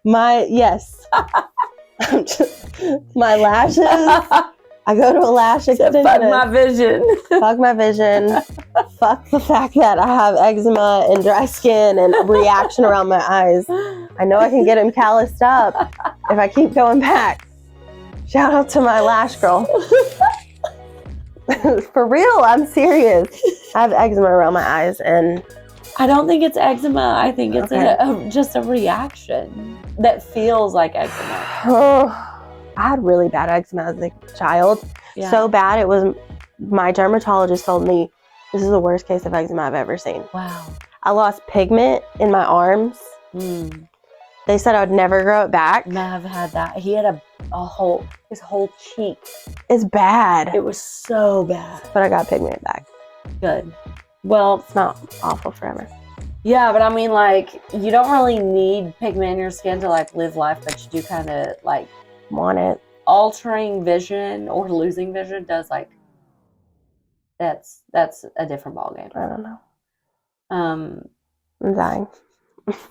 Yes. My lashes. I go to a lash extension. Fuck my vision. Fuck my vision. Fuck the fact that I have eczema and dry skin and a reaction around my eyes. I know I can get them calloused up if I keep going back. Shout out to my lash girl. For real, I'm serious. I have eczema around my eyes, and I don't think it's eczema. I think it's just a reaction that feels like eczema. Oh, I had really bad eczema as a child. Yeah. So bad, it was my dermatologist told me this is the worst case of eczema I've ever seen. Wow. I lost pigment in my arms. They said I'd never grow it back. Mav had that. He had his whole cheek. It's bad. It was so bad. But I got pigment back. Good. Well, it's not awful forever. Yeah, but I mean, like, you don't really need pigment in your skin to, like, live life, but you do kind of, like, want it. Altering vision or losing vision does, like, that's a different ballgame. I don't know. I'm dying.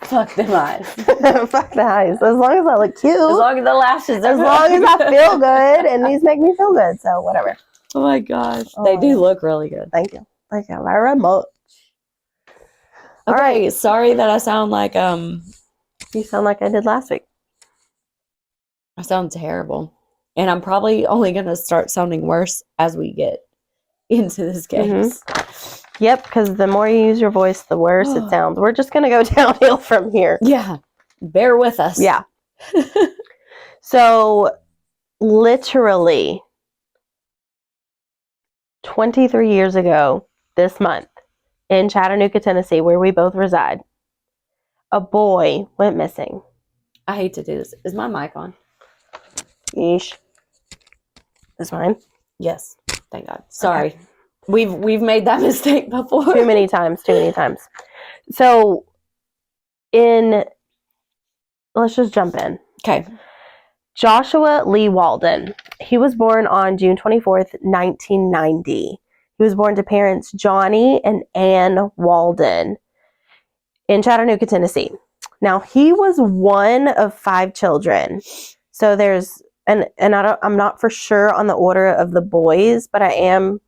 Fuck them eyes. Fuck the eyes. As long as I look cute. As long as the lashes. As long as I feel good, and these make me feel good. So whatever. Oh my gosh, they do look really good. Thank you. Thank you very much. All right. Sorry that I sound like You sound like I did last week. I sound terrible, and I'm probably only gonna start sounding worse as we get into this case. Yep, because the more you use your voice, the worse it sounds. We're just going to go downhill from here. Yeah. Bear with us. Yeah. So, literally, 23 years ago this month, in Chattanooga, Tennessee, where we both reside, a boy went missing. I hate to do this. Is my mic on? Yeesh. Is mine? Yes. Thank God. Sorry. Okay. We've made that mistake before. Too many times. So, let's just jump in. Okay. Joshua Lee Walden. He was born on June 24th, 1990. He was born to parents Johnny and Ann Walden in Chattanooga, Tennessee. Now, he was one of 5 children. So there's, I'm not for sure on the order of the boys, but I am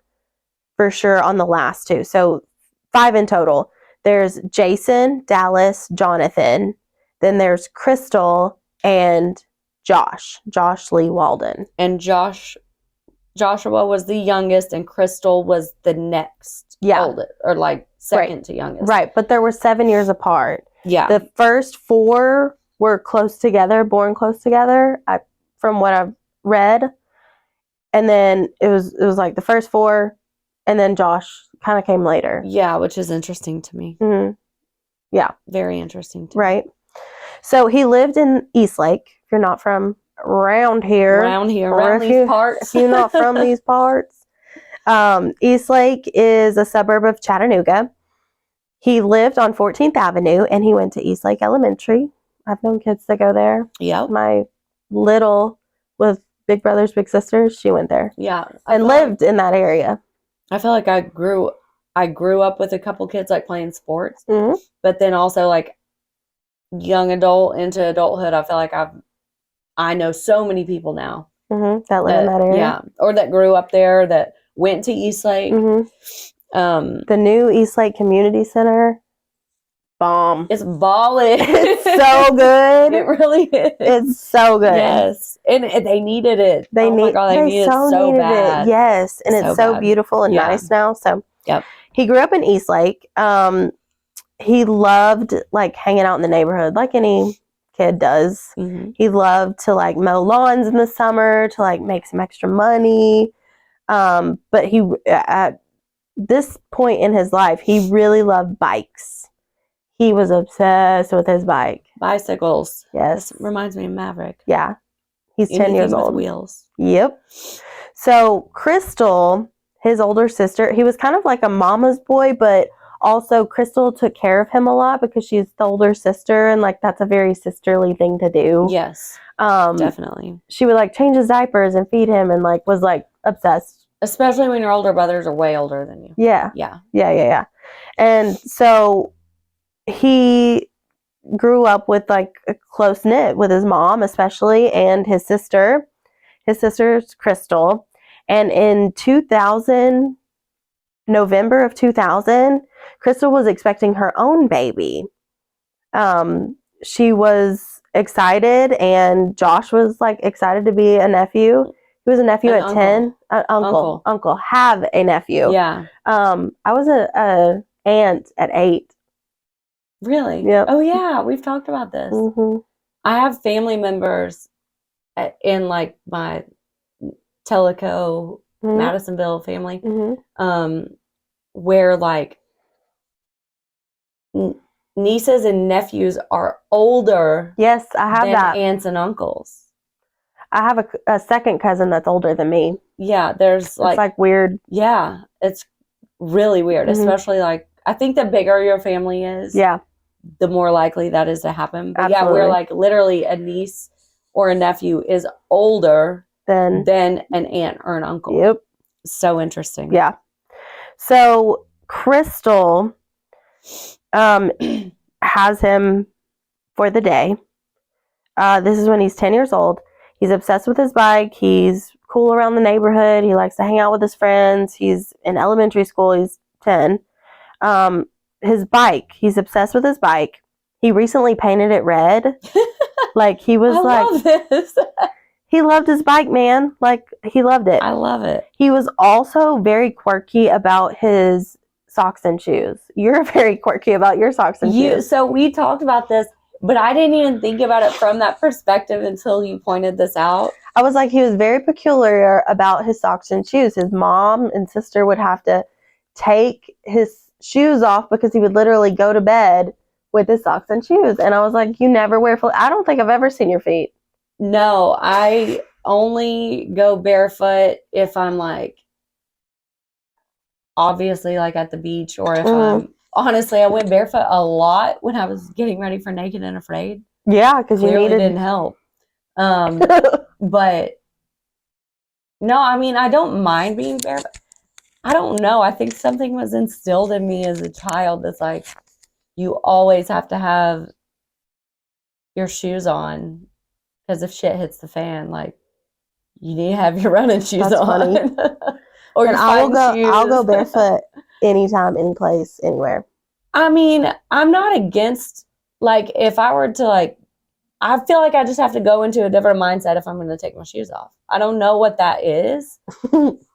for sure on the last 2. So 5 in total. There's Jason, Dallas, Jonathan. Then there's Crystal and Josh Lee Walden. And Joshua was the youngest, and Crystal was the next oldest, or like second to youngest. Right, but there were 7 years apart. Yeah. The first 4 were close together, born close together, from what I've read. And then it was like the first 4, and then Josh kind of came later. Yeah, which is interesting to me. Mm-hmm. Yeah. Very interesting to me. Right. So he lived in Eastlake. If you're not from around around these parts. If you're not from these parts. Eastlake is a suburb of Chattanooga. He lived on 14th Avenue, and he went to Eastlake Elementary. I've known kids that go there. Yeah. My little, with big brothers, big sisters, she went there. Yeah. And lived in that area. I feel like I grew up with a couple kids like playing sports, mm-hmm. but then also like young adult into adulthood, I feel like I know so many people now that live in that area. Yeah, or that grew up there, that went to Eastlake. Mm-hmm. The new Eastlake Community Center, bomb. It's ballin'. It's so good. It really is. It's so good. Yes, and they needed it. They needed it so bad. Yes, and it's so beautiful and nice now. So yep. He grew up in Eastlake. He loved like hanging out in the neighborhood, like any kid does. Mm-hmm. He loved to like mow lawns in the summer to like make some extra money. But he, at this point in his life, he really loved bikes. He was obsessed with his bike. Bicycles. Yes. This reminds me of Maverick. Yeah. He's 10 years old. With wheels. Yep. So Crystal, his older sister, he was kind of like a mama's boy, but also Crystal took care of him a lot because she's the older sister, and like that's a very sisterly thing to do. Yes. Definitely. She would like change his diapers and feed him, and like was like obsessed. Especially when your older brothers are way older than you. Yeah. Yeah. Yeah. And so he grew up with like a close knit with his mom, especially, and his sister. His sister's Crystal. And in 2000, November of 2000, Crystal was expecting her own baby. She was excited, and Josh was like excited to be a nephew. He was a nephew at 10. Uncle. Have a nephew. Yeah. I was a aunt at 8. Really? Yep. Oh yeah, we've talked about this. Mm-hmm. I have family members in like my Tellico, Madisonville family, where like nieces and nephews are older. Yes, I have than that. Aunts and uncles. I have a second cousin that's older than me. Yeah, there's like, it's like weird. Yeah, it's really weird, especially like, I think the bigger your family is, yeah, the more likely that is to happen. But Absolutely. yeah, we're like literally a niece or a nephew is older than an aunt or an uncle. Yep. So interesting. Yeah. So Crystal has him for the day. This is when he's 10 years old. He's obsessed with his bike. He's cool around the neighborhood. He likes to hang out with his friends. He's in elementary school. He's 10. His bike. He's obsessed with his bike. He recently painted it red. Like he was love this. He loved his bike, man. Like he loved it. I love it. He was also very quirky about his socks and shoes. You're very quirky about your socks and shoes. So we talked about this, but I didn't even think about it from that perspective until you pointed this out. I was like, he was very peculiar about his socks and shoes. His mom and sister would have to take his shoes off because he would literally go to bed with his socks and shoes. And I was like, you never wear I don't think I've ever seen your feet. No, I only go barefoot if I'm like, obviously like at the beach, or if I'm, honestly, I went barefoot a lot when I was getting ready for Naked and Afraid. Yeah, because you needed... didn't help. But no, I mean, I don't mind being barefoot. I don't know. I think something was instilled in me as a child that's like, you always have to have your shoes on, because if shit hits the fan, like, you need to have your running shoes on. Funny. Or your I'll go barefoot anytime, any place, anywhere. I mean, I'm not against, like, if I were to, like, I feel like I just have to go into a different mindset if I'm going to take my shoes off. I don't know what that is. It's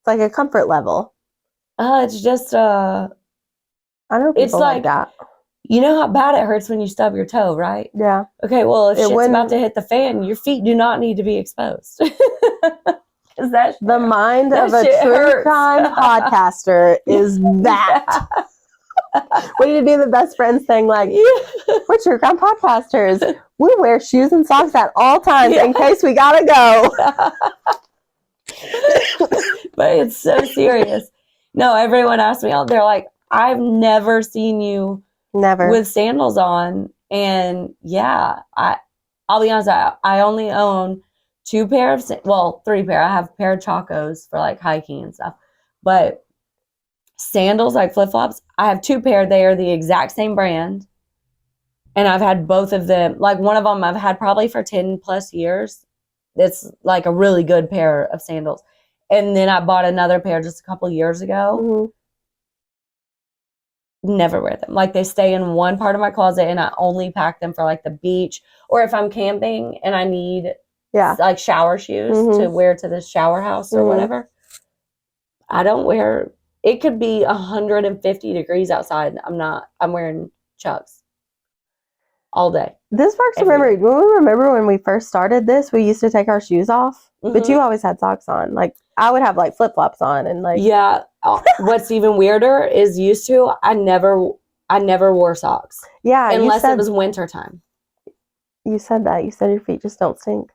like a comfort level. It's just, I know people it's like that. You know how bad it hurts when you stub your toe, right? Yeah. Okay, well, if shit's about to hit the fan, your feet do not need to be exposed. Is that the mind of a true crime podcaster is that. We need to do the best friends thing, like, we're true crime podcasters. We wear shoes and socks at all times in case we gotta go. But it's so serious. No, everyone asks me out. They're like, I've never seen you with sandals on. And yeah, I'll be honest, I only own 2 pair of, 3 pair. I have a pair of Chacos for like hiking and stuff. But sandals, like flip-flops, I have 2 pair. They are the exact same brand. And I've had both of them. Like one of them I've had probably for 10 plus years. It's like a really good pair of sandals. And then I bought another pair just a couple years ago. Never wear them. Like they stay in one part of my closet, and I only pack them for like the beach, or if I'm camping and I need like shower shoes to wear to the shower house or whatever. I don't wear, it could be 150 degrees outside. I'm wearing Chucks all day. This sparks a memory. Remember when we first started this, we used to take our shoes off, but you always had socks on. Like I would have like flip-flops on and like. Yeah. What's even weirder is I never wore socks. Yeah. Unless it was winter time. You said that. You said your feet just don't stink.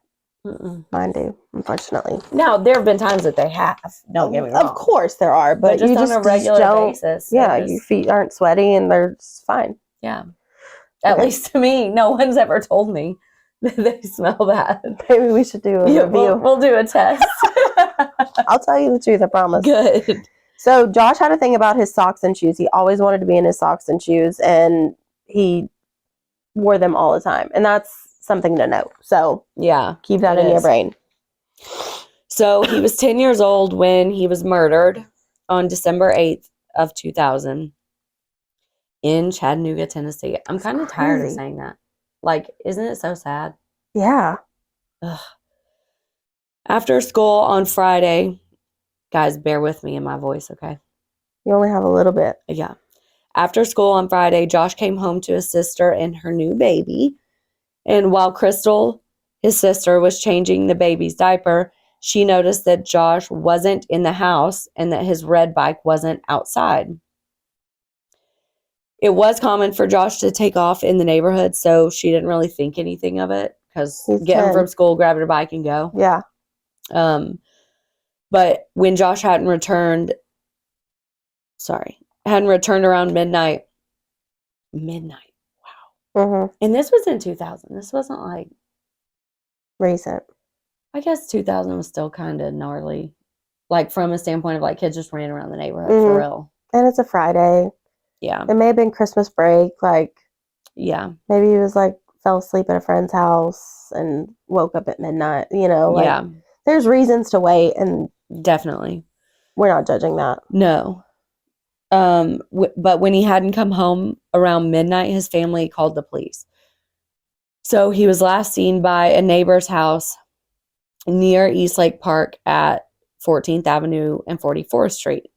Mine do, unfortunately. Now, there have been times that they have. Don't get me wrong. Of course there are, but just you on a regular basis. Yeah, your feet aren't sweaty and they're fine. Yeah. At least to me, no one's ever told me that they smell bad. Maybe we should do a review. We'll do a test. I'll tell you the truth, I promise. Good. So Josh had a thing about his socks and shoes. He always wanted to be in his socks and shoes, and he wore them all the time. And that's something to note. So yeah, keep that in your brain. So he was 10 years old when he was murdered on December 8th of 2000 in Chattanooga, Tennessee. I'm kind of tired of saying that. Like, isn't it so sad? Yeah. Ugh. After school on Friday, guys, bear with me in my voice, okay? You only have a little bit. Yeah. After school on Friday, Josh came home to his sister and her new baby. And while Crystal, his sister, was changing the baby's diaper, she noticed that Josh wasn't in the house and that his red bike wasn't outside. It was common for Josh to take off in the neighborhood, so she didn't really think anything of it because get him from school, grab her bike, and go. Yeah. But when Josh hadn't returned around midnight. Wow. Mm-hmm. And this was in 2000. This wasn't like recent. I guess 2000 was still kind of gnarly. Like from a standpoint of like kids just ran around the neighborhood for real. And it's a Friday. Yeah. It may have been Christmas break. Like, yeah. Maybe he was like, fell asleep at a friend's house and woke up at midnight. You know, like, yeah. There's reasons to wait. And definitely. We're not judging that. No. But when he hadn't come home around midnight, his family called the police. So he was last seen by a neighbor's house near Eastlake Park at 14th Avenue and 44th Street.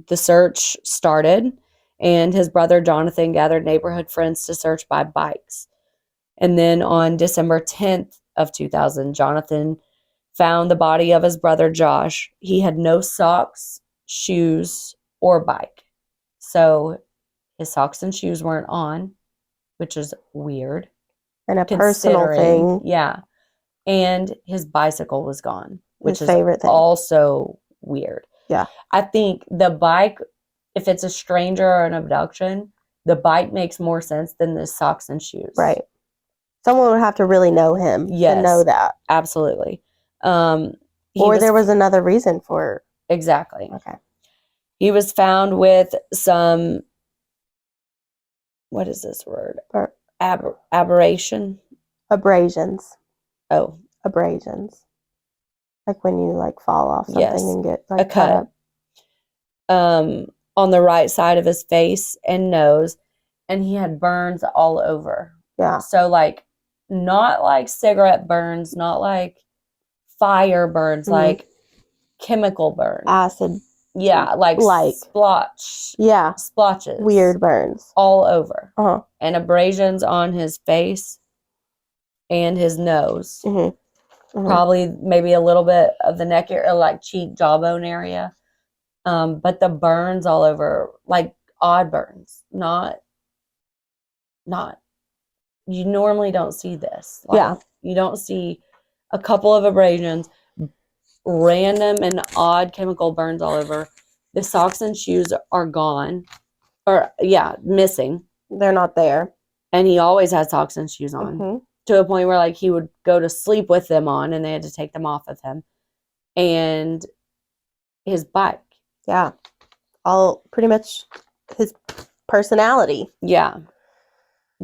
The search started, and his brother Jonathan gathered neighborhood friends to search by bikes. And then on December 10th of 2000, Jonathan found the body of his brother Josh. He had no socks, shoes, or bike. So his socks and shoes weren't on, which is weird. And a personal thing. Yeah. And his bicycle was gone, which his favorite thing. Also weird. Yeah. I think the bike, if it's a stranger or an abduction, the bike makes more sense than the socks and shoes. Right. Someone would have to really know him to know that. Absolutely. Or there was another reason for... Exactly. Okay. He was found with some... What is this word? Aberration? Abrasions. Oh. Abrasions. Like when you like fall off something and get like a cut. On the right side of his face and nose, and he had burns all over. Yeah. So like not like cigarette burns, not like fire burns, like chemical burns. Acid. Yeah, like splotch. Yeah. Splotches. Weird burns. All over. Uh-huh. And abrasions on his face and his nose. Mm-hmm. Mm-hmm. Probably maybe a little bit of the neck area, like cheek, jawbone area. But the burns all over, like odd burns, not, you normally don't see this. Like, you don't see a couple of abrasions, random and odd chemical burns all over. The socks and shoes are gone, or missing. They're not there. And he always had socks and shoes on. Mm-hmm. To a point where like he would go to sleep with them on and they had to take them off of him. And his bike. Yeah. All pretty much his personality. Yeah.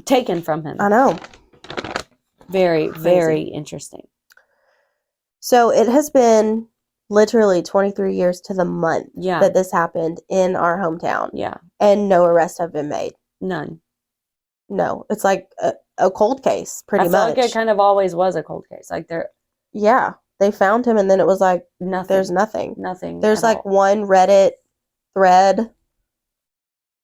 Taken from him. I know. Very, very interesting. So it has been literally 23 years to the month that this happened in our hometown. Yeah. And no arrests have been made. None. No. It's like a cold case, pretty much. I feel like it kind of always was a cold case. Like yeah. They found him and then it was like nothing. There's nothing. Nothing. There's like one Reddit thread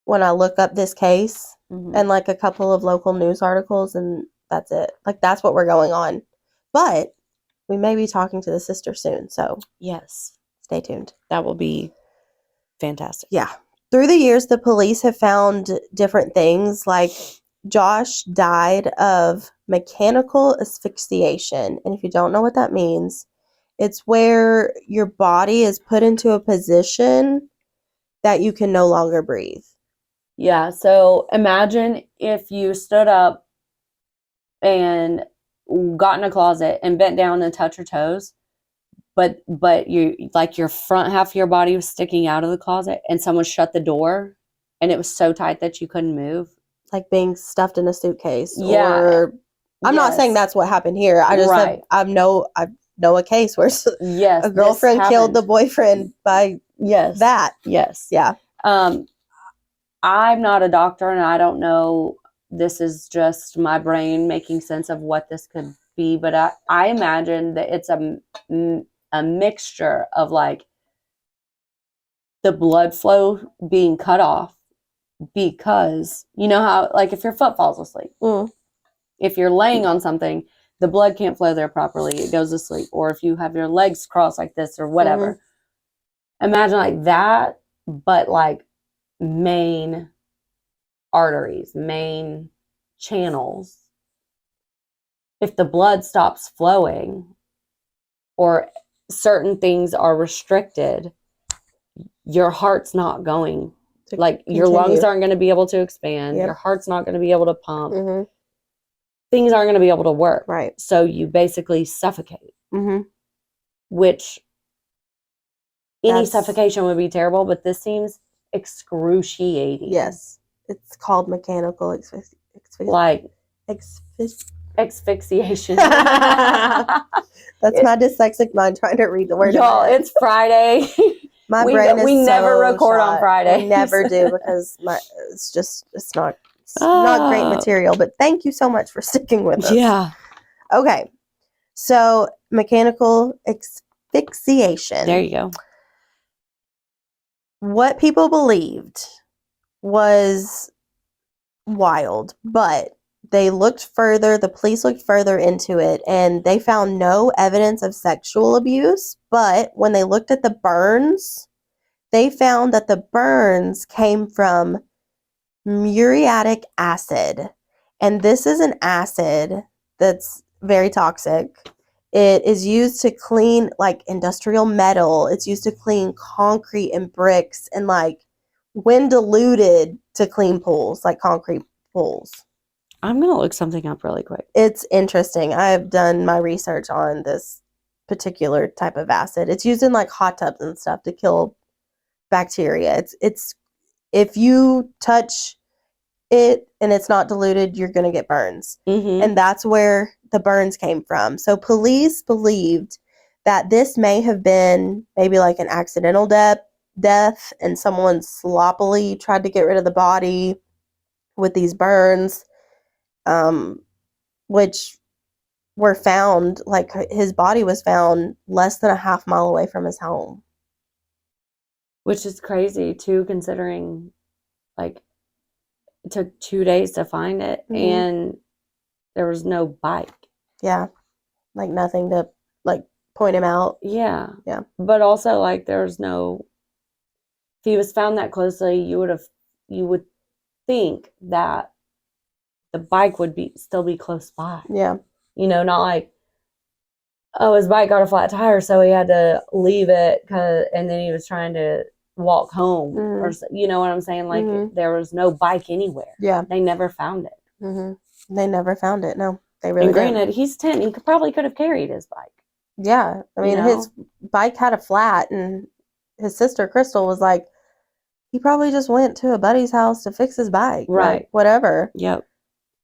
when I look up this case and like a couple of local news articles and that's it. Like that's what we're going on. But we may be talking to the sister soon, so yes. Stay tuned. That will be fantastic. Yeah. Through the years the police have found different things like Josh died of mechanical asphyxiation. And if you don't know what that means, it's where your body is put into a position that you can no longer breathe. Yeah. So imagine if you stood up and got in a closet and bent down and touched your toes, but you like your front half of your body was sticking out of the closet and someone shut the door and it was so tight that you couldn't move. like being stuffed in a suitcase. Yeah. Or I'm not saying that's what happened here. I just I know a case where a girlfriend killed the boyfriend by that. Yes. Yeah. I'm not a doctor and I don't know. This is just my brain making sense of what this could be, but I imagine that it's a mixture of like the blood flow being cut off, because you know how, like, if your foot falls asleep, if you're laying on something, the blood can't flow there properly, it goes to sleep. Or if you have your legs crossed like this or whatever, imagine like that, but like main arteries, main channels. If the blood stops flowing or certain things are restricted, your heart's not going to, like, continue. Your lungs aren't going to be able to expand. Your heart's not going to be able to pump. Things aren't going to be able to work. Right. So you basically suffocate. Which any suffocation would be terrible, but this seems excruciating. Yes. It's called mechanical asphyxiation. That's my dyslexic mind trying to read the word. Y'all, it's Friday. My brain is we never record on Friday. We never do, because it's not great material. But thank you so much for sticking with us. Yeah. Okay. So mechanical asphyxiation. There you go. What people believed was wild, but the police looked further into it, and they found no evidence of sexual abuse. But when they looked at the burns, they found that the burns came from muriatic acid. And this is an acid that's very toxic. It is used to clean like industrial metal. It's used to clean concrete and bricks, and like when diluted to clean pools, like concrete pools. I'm going to look something up really quick. It's interesting. I have done my research on this particular type of acid. It's used in like hot tubs and stuff to kill bacteria. It's if you touch it and it's not diluted, you're going to get burns. And that's where the burns came from. So police believed that this may have been maybe like an accidental death, and someone sloppily tried to get rid of the body with these burns, which were found, like his body was found less than a half mile away from his home. Which is crazy too, considering like it took 2 days to find it, and there was no bike. Yeah. Like nothing to like point him out. Yeah. Yeah. But also like there's no, if he was found that closely, you would think that the bike would still be close by. Yeah. You know, not like, oh, his bike got a flat tire, so he had to leave it, and then he was trying to walk home, or you know what I'm saying? Like there was no bike anywhere. Yeah. They never found it. They never found it. No, they really didn't. And granted, he's 10. He probably could have carried his bike. Yeah. I mean, his bike had a flat, and his sister, Crystal, was like, he probably just went to a buddy's house to fix his bike. Right. Like, whatever. Yep.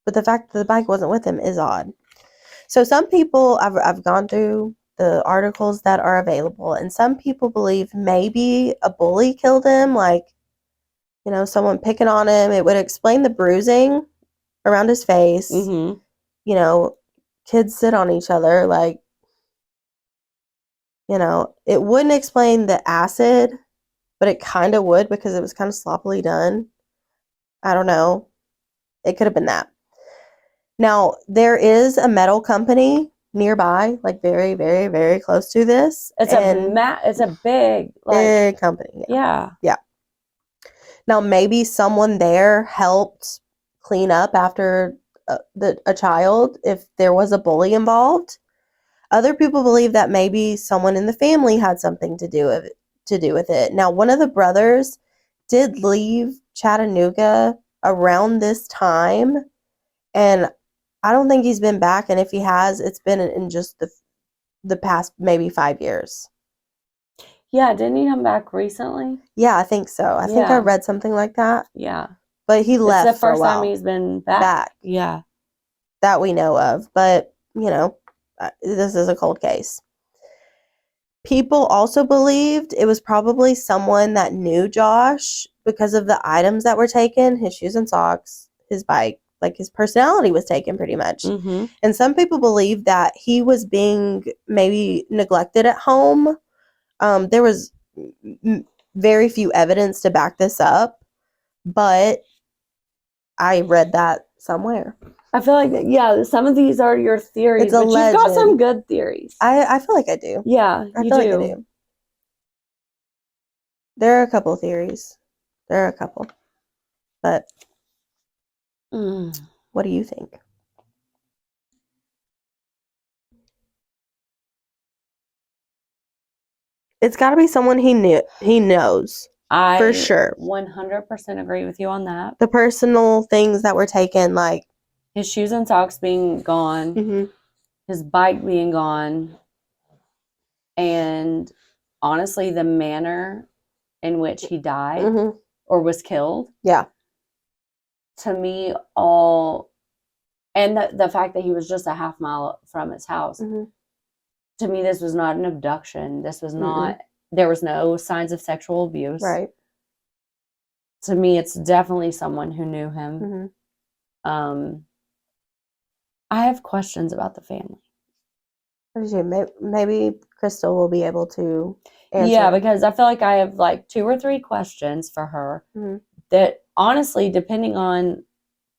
But the fact that the bike wasn't with him is odd. So some people, I've gone through the articles that are available, and some people believe maybe a bully killed him, like, you know, someone picking on him. It would explain the bruising around his face. You know, kids sit on each other, like, you know, it wouldn't explain the acid, but it kind of would, because it was kind of sloppily done. I don't know. It could have been that. Now, there is a metal company nearby, like very, very, very close to this. It's a big, like, big company. Yeah. Now, maybe someone there helped clean up after a child if there was a bully involved. Other people believe that maybe someone in the family had something to do with it. Now, one of the brothers did leave Chattanooga around this time, and I don't think he's been back, and if he has, it's been in just the past maybe 5 years. Yeah, didn't he come back recently? Yeah, I think so. I think I read something like that. Yeah. But he left It's the for a first while. time he's been back. Yeah. That we know of. But, you know, this is a cold case. People also believed it was probably someone that knew Josh because of the items that were taken, his shoes and socks, his bike, like his personality was taken pretty much. Mm-hmm. And some people believe that he was being maybe neglected at home. There was very few evidence to back this up, but I read that somewhere. I feel like, yeah, some of these are your theories, It's a but legend. you've got some good theories. I feel like I do. Yeah, I feel like I do. There are a couple theories. There are a couple. But what do you think? It's got to be someone he knows. For sure. 100% agree with you on that. The personal things that were taken, like his shoes and socks being gone, mm-hmm. his bike being gone, and honestly, the manner in which he died mm-hmm. or was killed. Yeah. To me, all, and the fact that he was just a half mile from his house. Mm-hmm. To me, this was not an abduction. This was not, there was no signs of sexual abuse. Right. To me, it's definitely someone who knew him. Mm-hmm. I have questions about the family. Maybe Crystal will be able to answer. Yeah, because I feel like I have like 2 or 3 questions for her that honestly, depending on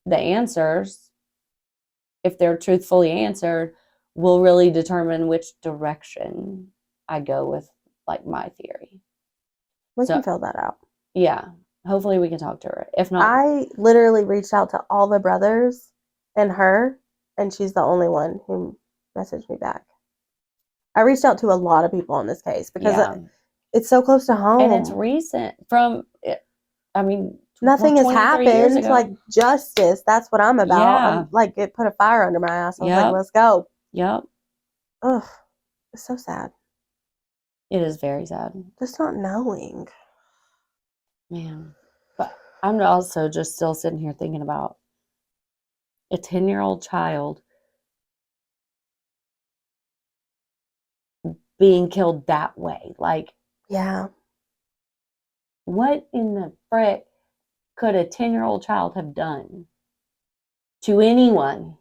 the answers, if they're truthfully answered, will really determine which direction I go with like my theory. We can fill that out. Yeah. Hopefully we can talk to her. If not, I literally reached out to all the brothers and her, and she's the only one who messaged me back. I reached out to a lot of people on this case because it's so close to home. And it's recent nothing has happened. Like justice. That's what I'm about. Yeah. Like it put a fire under my ass. I was like, let's go. Yep. Ugh. It's so sad. It is very sad. Just not knowing. Man. But I'm also just still sitting here thinking about a 10-year-old child being killed that way. Like, yeah. What in the frick could a 10-year-old child have done to anyone?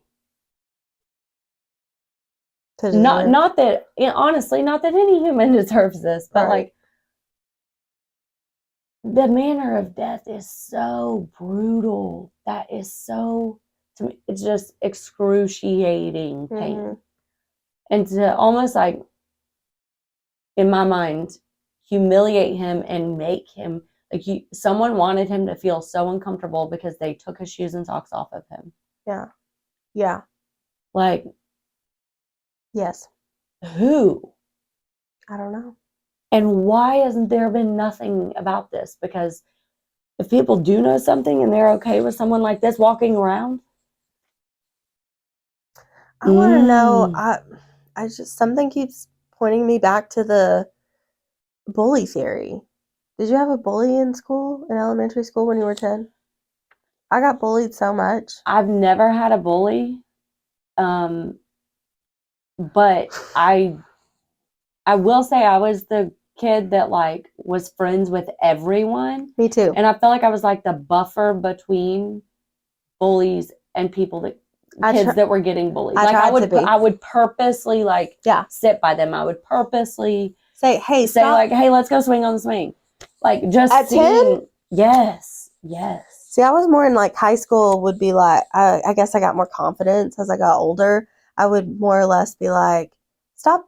Not that, honestly, not that any human deserves this, but like, the manner of death is so brutal. That is so, to me, it's just excruciating pain. And to almost like, in my mind, humiliate him and make him, like, someone wanted him to feel so uncomfortable because they took his shoes and socks off of him. Yeah. Yeah. Like, yes. Who? I don't know. And why hasn't there been nothing about this? Because if people do know something and they're okay with someone like this walking around, I want to know. I just, something keeps pointing me back to the bully theory. Did you have a bully in school, in elementary school, when you were 10? I got bullied so much. I've never had a bully, but I will say I was the kid that like was friends with everyone. Me too. And I felt like I was like the buffer between bullies and people that kids that were getting bullied. Like I would purposely like sit by them. I would purposely say, hey, let's go swing on the swing. Like just at 10? Yes. See, I was more in like high school would be like, I guess I got more confidence as I got older. I would more or less be like, stop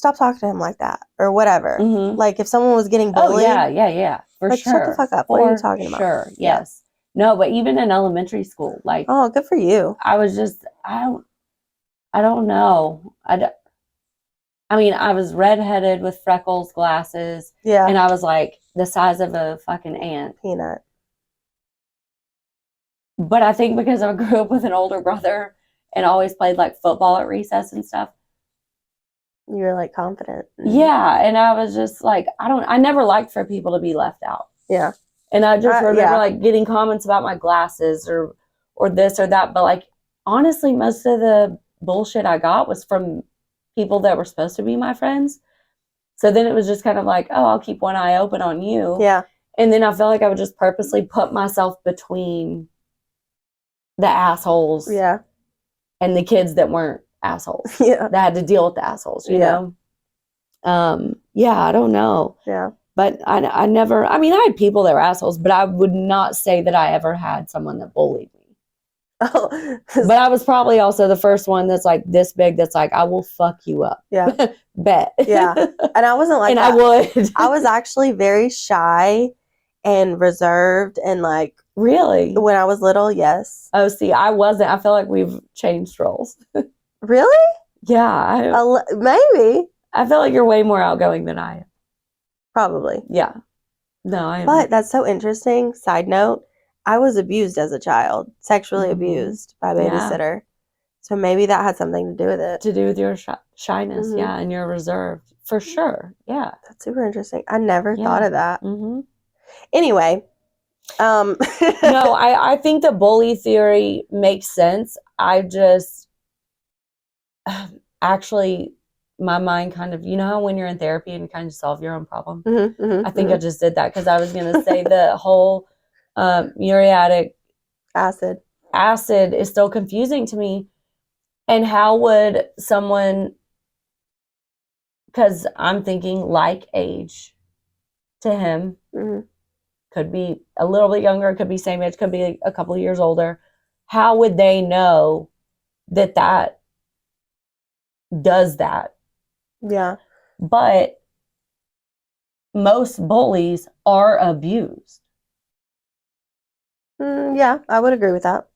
talking to him like that or whatever. Like if someone was getting bullied. Oh, yeah. For like, sure. Shut the fuck up. What are you talking about? Sure. Yes. No, but even in elementary school, like, oh, good for you. I was just, I don't know. I mean, I was redheaded with freckles, glasses. Yeah. And I was like the size of a fucking ant. Peanut. But I think because I grew up with an older brother and always played like football at recess and stuff. You were like confident. Yeah. And I was just like, I never liked for people to be left out. Yeah. And I just remember like getting comments about my glasses or this or that. But like, honestly, most of the bullshit I got was from people that were supposed to be my friends. So then it was just kind of like, oh, I'll keep one eye open on you. Yeah. And then I felt like I would just purposely put myself between the assholes. Yeah. And the kids that weren't assholes. Yeah. That had to deal with the assholes, you know? Yeah, I don't know. Yeah. But I never, I mean, I had people that were assholes, but I would not say that I ever had someone that bullied me. Oh. But I was probably also the first one that's like this big that's like, I will fuck you up. Yeah. Bet. Yeah. And I wasn't like and that. I would. I was actually very shy and reserved and like. Really? When I was little, yes. Oh, see, I wasn't. I feel like we've changed roles. Really? Yeah. Maybe. I feel like you're way more outgoing than I am. Probably. Yeah. No, I am. But that's so interesting. Side note, I was abused as a child, sexually abused by a babysitter. Yeah. So maybe that had something to do with it. To do with your shyness, yeah, and your reserve. For sure, yeah. That's super interesting. I never thought of that. Anyway. No, I think the bully theory makes sense. I just actually, my mind kind of, you know how when you're in therapy and you kind of solve your own problem? I think I just did that because I was going to say the whole muriatic acid is still confusing to me. And how would someone, because I'm thinking like age to him, could be a little bit younger, could be same age, could be a couple of years older. How would they know that does that? Yeah. But most bullies are abused. Yeah, I would agree with that.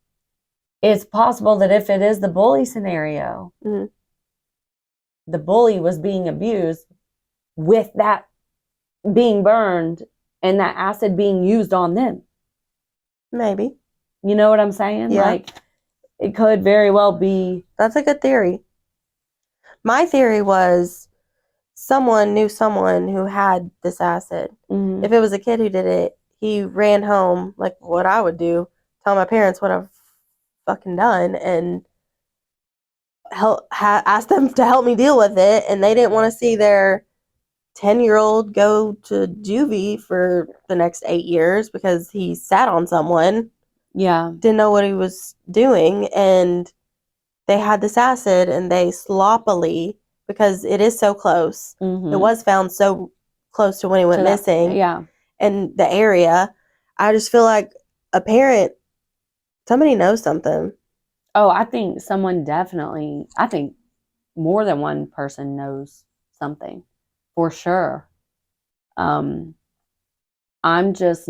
It's possible that if it is the bully scenario, the bully was being abused with that being burned and that acid being used on them. Maybe. You know what I'm saying? Yeah. Like, it could very well be. That's a good theory. My theory was someone knew someone who had this acid. If it was a kid who did it, he ran home, like what I would do, tell my parents what I've fucking done, and ask them to help me deal with it, and they didn't want to see their 10-year-old go to juvie for the next 8 years because he sat on someone. Yeah. Didn't know what he was doing, and they had this acid, and they sloppily, because it is so close, it was found so close to when he went missing. Yeah. In the area, I just feel like a parent, somebody knows something. Oh, I think someone definitely, I think more than one person knows something for sure. I'm just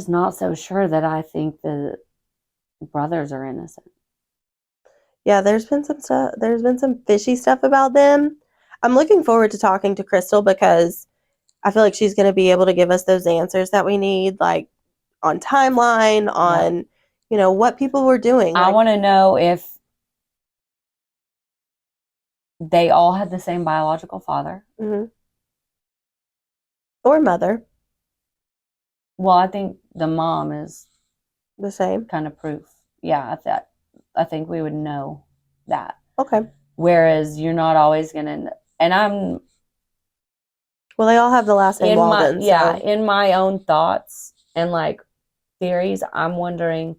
not so sure that I think the brothers are innocent. Yeah, there's been some stuff. There's been some fishy stuff about them. I'm looking forward to talking to Crystal because I feel like she's going to be able to give us those answers that we need, like on timeline, on, what people were doing. I want to know if they all had the same biological father. Or mother. Well, I think the mom is the same kind of proof. Yeah, I think we would know that. Okay. Whereas you're not always gonna, and well, they all have the last name Walden. Yeah, so. In my own thoughts and like theories, I'm wondering.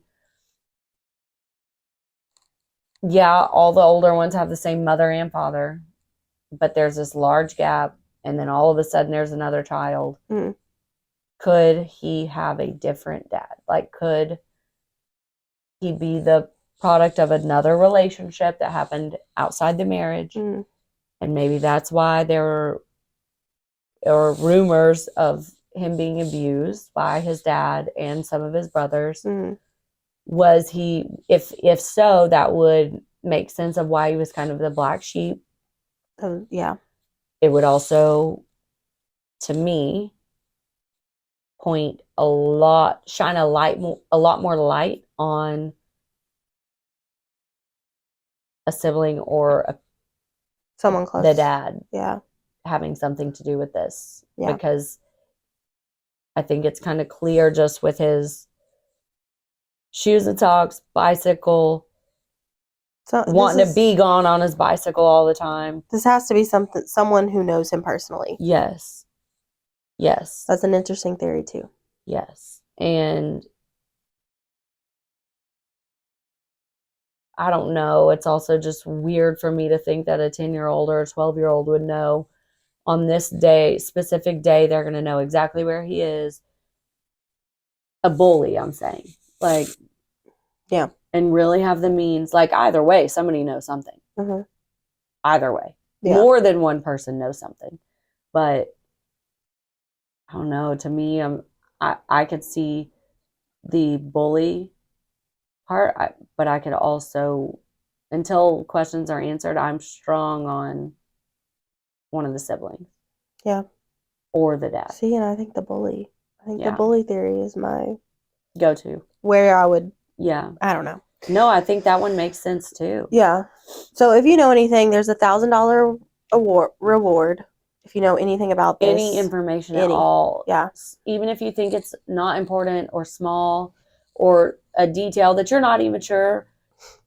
Yeah, all the older ones have the same mother and father, but there's this large gap, and then all of a sudden there's another child. Could he have a different dad? Like, could he be the product of another relationship that happened outside the marriage? And maybe that's why there were rumors of him being abused by his dad and some of his brothers. Was he, if so, that would make sense of why he was kind of the black sheep. Yeah. It would also, to me, shine a lot more light on a sibling or someone close, the dad, yeah, having something to do with this. Yeah. Because I think it's kind of clear just with his shoes and socks, bicycle, wanting to be gone on his bicycle all the time. This has to be someone who knows him personally. Yes. That's an interesting theory too. Yes. And I don't know. It's also just weird for me to think that a 10-year-old or a 12-year-old would know on this day, specific day, they're going to know exactly where he is. A bully, I'm saying. Like, yeah. And really have the means. Like, either way, somebody knows something. Mm-hmm. Either way. Yeah. More than one person knows something. But, I don't know. To me, I could see the bully part, but I could also, until questions are answered, I'm strong on one of the siblings. Yeah. Or the dad. See, and I think the bully. The bully theory is my go-to. Where I would. Yeah. I don't know. No, I think that one makes sense too. Yeah. So if you know anything, there's $1,000 reward. If you know anything about this. Any information at all. Yeah. Even if you think it's not important or small or a detail that you're not even sure,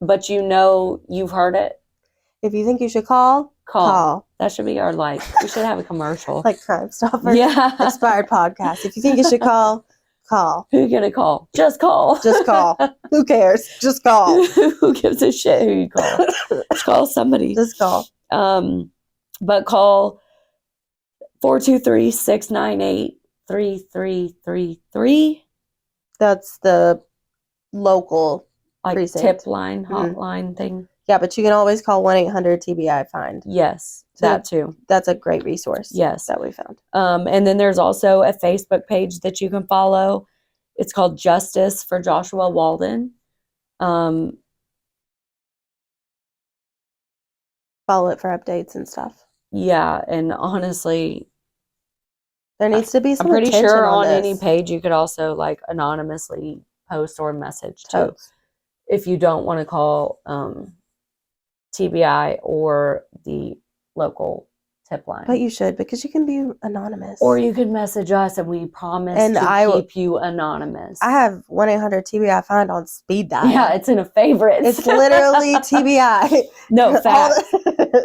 but you know you've heard it. If you think you should call. That should be our life. We should have a commercial. Like Crime Stopper. Yeah. Expired podcast. If you think you should call. Who you gonna call? Just call. Just call. Who cares? Just call. Who gives a shit who you call? Just call somebody. Just call. But call 423-698-3333. That's the local precinct. Tip line, hotline thing. Yeah, but you can always call 1-800-TBI-FIND. Yes, so that too. That's a great resource. Yes. That we found. And then there's also a Facebook page that you can follow. It's called Justice for Joshua Walden. Follow it for updates and stuff. Yeah, and honestly, there needs to be some. I'm pretty sure on this. any page you could also like anonymously post or message too, if you don't want to call TBI or the local tip line. But you should, because you can be anonymous. Or you can message us and we promise to keep you anonymous. I have 1-800-TBI-FIND on speed dial. Yeah, it's in a favorite. It's literally TBI. No, fact.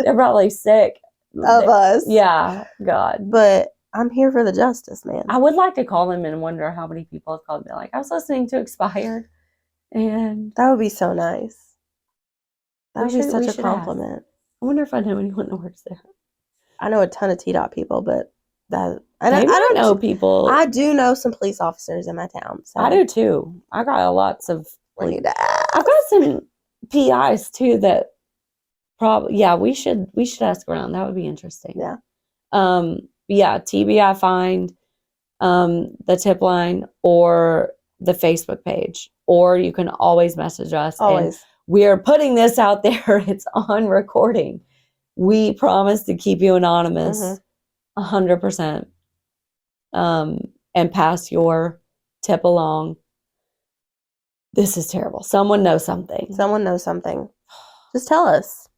They're probably sick of us. Yeah, God. But I'm here for the justice, man. I would like to call them and wonder how many people have called me like, I was listening to Expired. And that would be so nice. That would be such a compliment. Ask. I wonder if I know anyone that works there. I know a ton of TDOT people, but I don't know people. I do know some police officers in my town. So. I do too. I got lots of. I've got some PIs too that probably. Yeah, we should ask around. That would be interesting. Yeah. Yeah. TBI find, the tip line or the Facebook page, or you can always message us. Always. And we are putting this out there. It's on recording. We promise to keep you anonymous 100%. And pass your tip along. This is terrible. Someone knows something. Just tell us.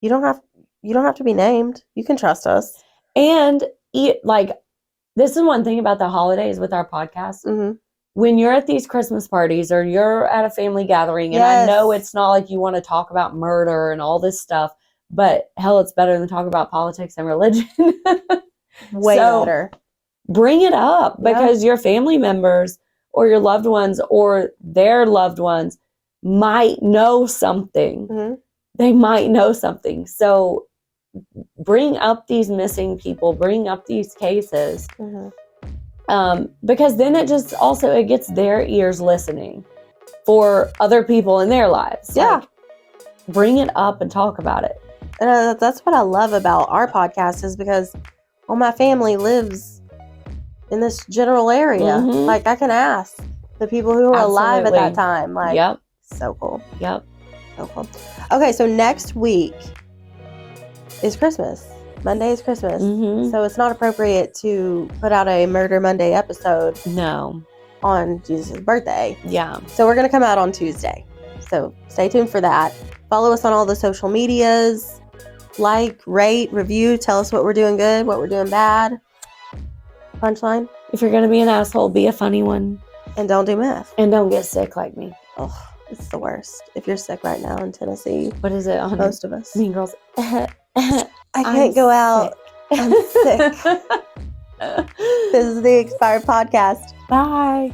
You don't have to be named. You can trust us. And this is one thing about the holidays with our podcast. Mm-hmm. When you're at these Christmas parties or you're at a family gathering, and I know it's not like you want to talk about murder and all this stuff, but hell, it's better than talk about politics and religion. Way better. Bring it up because your family members or your loved ones or their loved ones might know something. Mm-hmm. They might know something. So bring up these missing people, bring up these cases. Mm-hmm. Because then it gets their ears listening for other people in their lives. Yeah. Like, bring it up and talk about it. And that's what I love about our podcast is because all my family lives in this general area. Mm-hmm. Like I can ask the people who were alive at that time. Like, so cool. Yep. So cool. Okay, so next week is Christmas. Monday is Christmas. Mm-hmm. So it's not appropriate to put out a Murder Monday episode. No. On Jesus' birthday. Yeah. So we're going to come out on Tuesday. So stay tuned for that. Follow us on all the social medias. Like, rate, review. Tell us what we're doing good, what we're doing bad. Punchline. If you're going to be an asshole, be a funny one. And don't do meth. And don't get sick like me. Oh, it's the worst. If you're sick right now in Tennessee. What is it on most of us? Mean Girls. I can't go out. I'm sick. This is the Expired Podcast. Bye.